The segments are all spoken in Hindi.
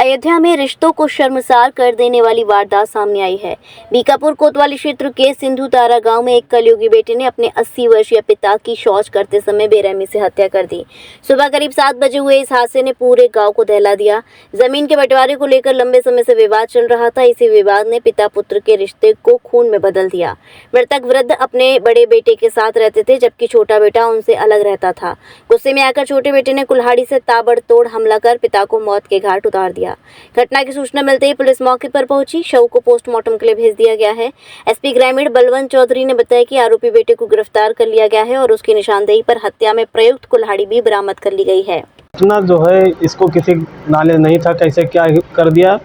अयोध्या में रिश्तों को शर्मसार कर देने वाली वारदात सामने आई है। बीकापुर कोतवाली क्षेत्र के सिंधु तारा गांव में एक कलयुगी बेटे ने अपने 80 वर्षीय पिता की शौच करते समय बेरहमी से हत्या कर दी। सुबह करीब 7 बजे हुए इस हादसे ने पूरे गांव को दहला दिया। जमीन के बंटवारे को लेकर लंबे समय से विवाद चल रहा था। इसी विवाद ने पिता पुत्र के रिश्ते को खून में बदल दिया। मृतक वृद्ध अपने बड़े बेटे के साथ रहते थे, जबकि छोटा बेटा उनसे अलग रहता था। गुस्से में आकर छोटे बेटे ने कुल्हाड़ी से ताबड़तोड़ हमला कर पिता को मौत के घाट उतार दिया। घटना की सूचना मिलते ही पुलिस मौके पर पहुंची। शव को पोस्टमार्टम के लिए भेज दिया गया है। एसपी ग्रामीण बलवंत चौधरी ने बताया कि आरोपी बेटे को गिरफ्तार कर लिया गया है और उसकी निशानदेही पर हत्या में प्रयुक्त कुल्हाड़ी भी बरामद कर ली गई है। घटना जो है इसको किसी नाले नहीं था, कैसे क्या कर दिया।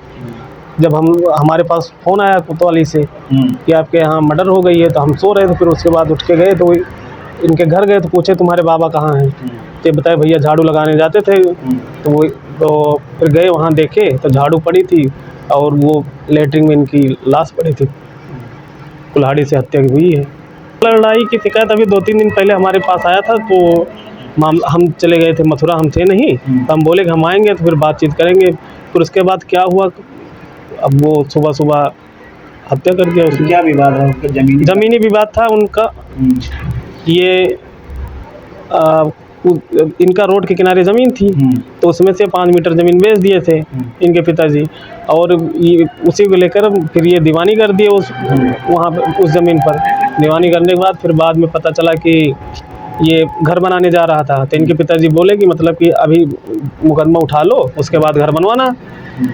जब हमारे पास फोन आया कोतवाली से कि आपके यहाँ मर्डर हो गई है, तो हम सो रहे थे। फिर उसके बाद उठ के गए तो इनके घर गए तो पूछे तुम्हारे बाबा कहाँ हैं, तो बताए भैया झाड़ू लगाने जाते थे। तो फिर गए वहाँ देखे तो झाड़ू पड़ी थी और वो लेटरिन में इनकी लाश पड़ी थी। कुल्हाड़ी से हत्या हुई है। लड़ाई की शिकायत अभी 2-3 दिन पहले हमारे पास आया था, तो हम चले गए थे मथुरा, हम थे नहीं, तो हम बोले कि हम आएंगे तो फिर बातचीत करेंगे। फिर उसके बाद क्या हुआ, अब वो सुबह हत्या कर दिया। उसमें क्या विवाद है? जमीनी विवाद था उनका। ये इनका रोड के किनारे ज़मीन थी, तो उसमें से 5 मीटर ज़मीन बेच दिए थे इनके पिताजी, और ये उसी को लेकर फिर ये दीवानी कर दिए वहाँ उस ज़मीन पर। दीवानी करने के बाद फिर बाद में पता चला कि ये घर बनाने जा रहा था, तो इनके पिताजी बोले कि मतलब कि अभी मुकदमा उठा लो, उसके बाद घर बनवाना।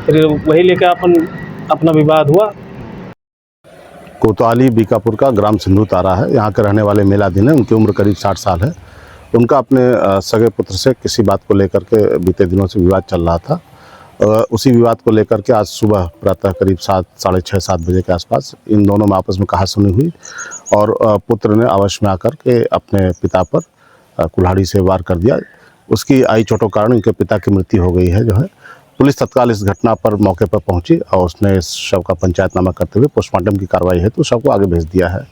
फिर वही लेकर अपना विवाद हुआ। कोतवाली बीकापुर का ग्राम सिंधु तारा है। यहाँ के रहने वाले मेलादीन है। उनकी उम्र करीब 60 साल है। उनका अपने सगे पुत्र से किसी बात को लेकर के बीते दिनों से विवाद चल रहा था। उसी विवाद को लेकर के आज सुबह प्रातः करीब 6:30-7 बजे के आसपास इन दोनों में आपस में कहासुनी हुई और पुत्र ने अवश में आकर के अपने पिता पर कुल्हाड़ी से वार कर दिया। उसकी आई चोटों के कारण उनके पिता की मृत्यु हो गई है। जो है पुलिस तत्काल इस घटना पर मौके पर पहुंची और उसने इस शव का पंचायतनामा करते हुए पोस्टमार्टम की कार्रवाई है तो शव को आगे भेज दिया है।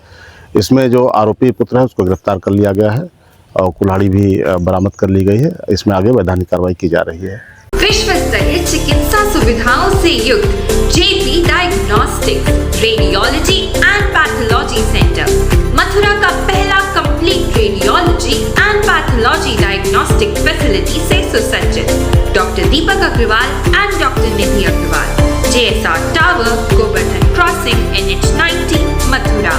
इसमें जो आरोपी पुत्र है उसको गिरफ्तार कर लिया गया है और कुल्हाड़ी भी बरामद कर ली गई है। इसमें आगे वैधानिक कार्रवाई की जा रही है। विश्व स्तरीय चिकित्सा सुविधाओं से युक्त JP diagnostics radiology and pathology centre Mathura का पहला complete radiology and pathology diagnostic facility से सुसज्जित। Doctor Deepak Agarwal and doctor Nidhi Agarwal, JSR tower, Govardhan crossing, NH 90, Mathura.